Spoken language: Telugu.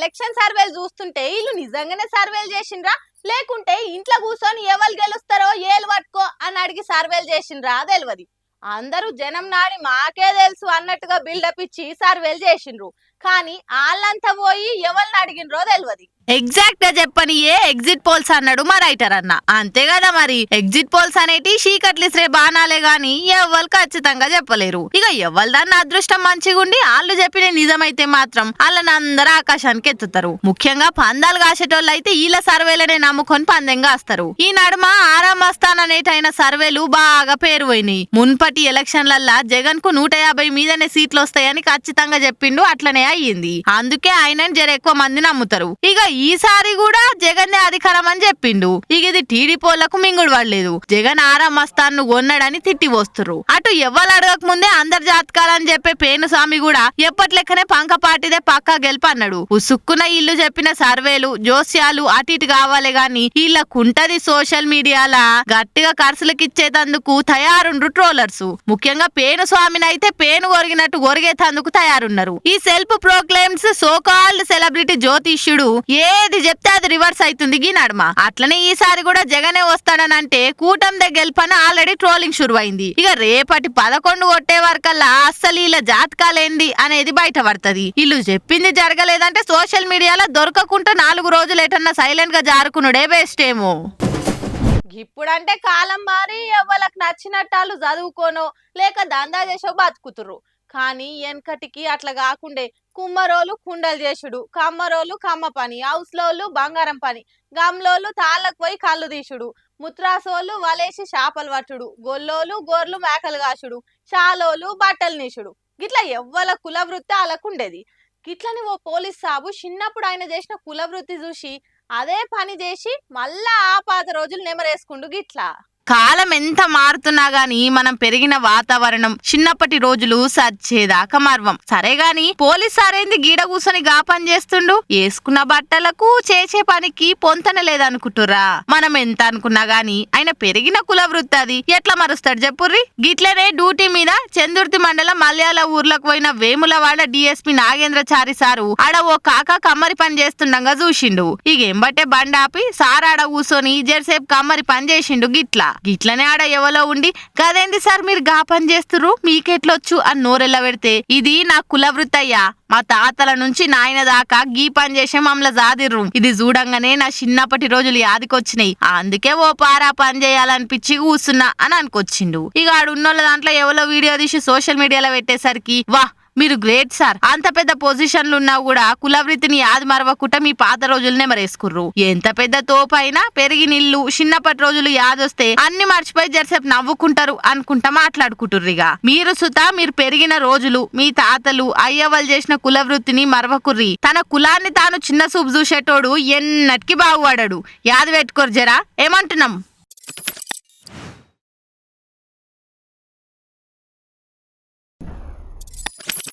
ఎలక్షన్ సర్వేలు చూస్తుంటే వీళ్ళు నిజంగానే సర్వేలు చేసిండ్రా లేకుంటే ఇంట్లో కూర్చొని ఎవరు గెలుస్తారో ఏలు పట్టుకో అని అడిగి సర్వేలు చేసిండ్రా తెలియదు. అందరూ జనం నాడి మాకే తెలుసు అన్నట్టుగా బిల్డప్ ఇచ్చి సర్వేలు చేసిండ్రు. కానీ వాళ్ళంతా పోయి ఎవరిని అడిగినరో తెలియదు. ఎగ్జాక్ట్ గా చెప్పని ఏ ఎగ్జిట్ పోల్స్ అన్నాడు మా రైటర్ అన్న. అంతే కదా మరి, ఎగ్జిట్ పోల్స్ అనేటి చీకట్లిసే బాణాలే గాని ఎవ్వరు ఖచ్చితంగా చెప్పలేరు. ఇక ఎవరి దాన్ని అదృష్టం మంచిగుండి వాళ్ళు చెప్పిన నిజమైతే మాత్రం వాళ్ళని అందరూ ఆకాశానికి ఎత్తుతారు. ముఖ్యంగా పందాలు కాసేటోళ్ళు అయితే వీళ్ళ సర్వేలనే నమ్ముకొని పందెం కాస్తారు. ఈ నడుమ ఆరాం మస్తాన్ అనేటైన సర్వేలు బాగా పేరు పోయినాయి. మున్పటి ఎలక్షన్లల్లా జగన్ కు 150 మీదనే సీట్లు వస్తాయని ఖచ్చితంగా చెప్పిండు. అట్లనే అయ్యింది. అందుకే ఆయనని జర ఎక్కువ మంది నమ్ముతారు. ఇక ఈసారి కూడా జగన్ అధికారం అని చెప్పిండు. ఇక ఇది టీడీపోళ్లకు మింగుడు పడలేదు. జగన్ ఆరాం మస్తాన్ ను కొన్నాడని తిట్టి వస్తురు. అటు ఎవ్వరు అడగక ముందే అందరు జాతకాలని చెప్పే పేనుస్వామి కూడా ఎప్పట్లెక్కనే పంక పాటిదే పక్కా గెలుపు అన్నాడు. ఉసుక్కున ఇల్లు చెప్పిన సర్వేలు జోస్యాలు అటు ఇటు కావాలి గాని వీళ్ళకుంటది సోషల్ మీడియాలా గట్టిగా ఖర్చులకిచ్చేటందుకు తయారుండ్రు ట్రోలర్స్. ముఖ్యంగా పేనుస్వామిని అయితే పేను కొరిగినట్టు కొరిగేటందుకు తయారున్నారు. ఈ సెల్ఫ్ ప్రోక్లెయిమ్స్ సోకాల్డ్ సెలబ్రిటీ జ్యోతిష్యుడు ఏది చెప్తే అది రివర్స్ అవుతుంది గీ నడుమ. అట్లనే ఈసారి కూడా జగనే వస్తాడని అంటే కూటమి గెలుపని ఆల్రెడీ ట్రోలింగ్ షురువైంది. ఇక రేపటి 11 కొట్టే వరకల్లా అస్సలు వీళ్ళ జాతకాలేంది అనేది బయటపడుతుంది. వీళ్ళు చెప్పింది జరగలేదంటే సోషల్ మీడియాలో దొరకకుండా 4 రోజులు ఎటన్నా సైలెంట్ గా జారుకునుడే బెస్ట్ ఏమో. ఇప్పుడంటే కాలం మారి ఎవరికి నచ్చినట్టాలు చదువుకోనో లేక దందా చేసో బతుకుతురు. కానీ వెనకటికి అట్లా కాకుండే కుమ్మరోలు కుండలు చేసుడు, కమ్మరోలు కమ్మ పని, హౌస్లోళ్ళు బంగారం పని, గమ్లోళ్ళు తాళ్ళకు పోయి కళ్ళు తీసుడు, ముత్రాసోళ్ళు వలేసి చేపలు పట్టుడు, గొల్లోలు గోర్లు మేకలు కాసుడు, చాలోలు బట్టలు నీసుడు. గిట్లా ఎవ్వల కుల వృత్తి వాళ్ళకుండేది. గిట్లని ఓ పోలీస్ సాబు చిన్నప్పుడు ఆయన చేసిన కుల వృత్తి చూసి అదే పని చేసి మళ్ళా ఆ పాత రోజులు నెమరేసుకుండు. గిట్లా కాలం ఎంత మారుతున్నా గాని మనం పెరిగిన వాతావరణం చిన్నప్పటి రోజులు సచ్చేదాకా మర్వం. సరే గాని పోలీస్ సారేంది గీడ కూసని గా పని చేస్తుండు. వేసుకున్న బట్టలకు చేసే పనికి పొంతన లేదనుకుంటురా. మనం ఎంత అనుకున్నా గాని ఆయన పెరిగిన కుల వృత్తి అది ఎట్లా మరుస్తాడు చెప్పుర్రి. గిట్లనే డ్యూటీ మీద చందుర్తి మండలం మల్యాల ఊర్లకు పోయిన వేములవాడ డిఎస్పీ నాగేంద్రచారి సారు ఆడ ఓ కాక కమ్మరి పని చేస్తుండగా చూసిండు. ఇక ఎంబట్టే బండాపి సార్ ఆడ కూసోని జెర్సేపు కమ్మరి పని చేసిండు. గిట్లనే ఆడ ఎవలో ఉండి కదేంది సార్ మీరు గా పని చేస్తురు మీకెట్లొచ్చు అని నోరెల్ల పెడితే ఇది నా కుల వృత్తయ్యా, మా తాతల నుంచి నాయన దాకా గీ పని చేసే మమ్మల్ని జాదిర్రు. ఇది చూడంగానే నా చిన్నప్పటి రోజులు యాదికొచ్చినాయి. అందుకే ఓ పారా పని చేయాలనిపించి కూసున్నా అని అనుకొచ్చిండు. ఇక ఆడున్నోళ్ళ దాంట్లో ఎవలో వీడియో తీసి సోషల్ మీడియాలో పెట్టేసరికి వా మీరు గ్రేట్ సార్, అంత పెద్ద పొజిషన్లు ఉన్నా కూడా కులవృత్తిని యాది మరవకుండా మీ పాత రోజులనే మరేసుకుర్రు. ఎంత పెద్ద తోపైనా పెరిగిన ఇల్లు చిన్నప్పటి రోజులు యాదొస్తే అన్ని మర్చిపోయి జరసేపు నవ్వుకుంటారు అనుకుంటా మాట్లాడుకుంటుర్రిగా. మీరు సుతా మీరు పెరిగిన రోజులు మీ తాతలు అయ్యవాళ్ళు చేసిన కులవృత్తిని మరవకుర్రి. తన కులాన్ని తాను చిన్న చూపు చూసేటోడు ఎన్నటికి బాగుపడాడు. యాది పెట్టుకోరు జరా. ఏమంటున్నాం?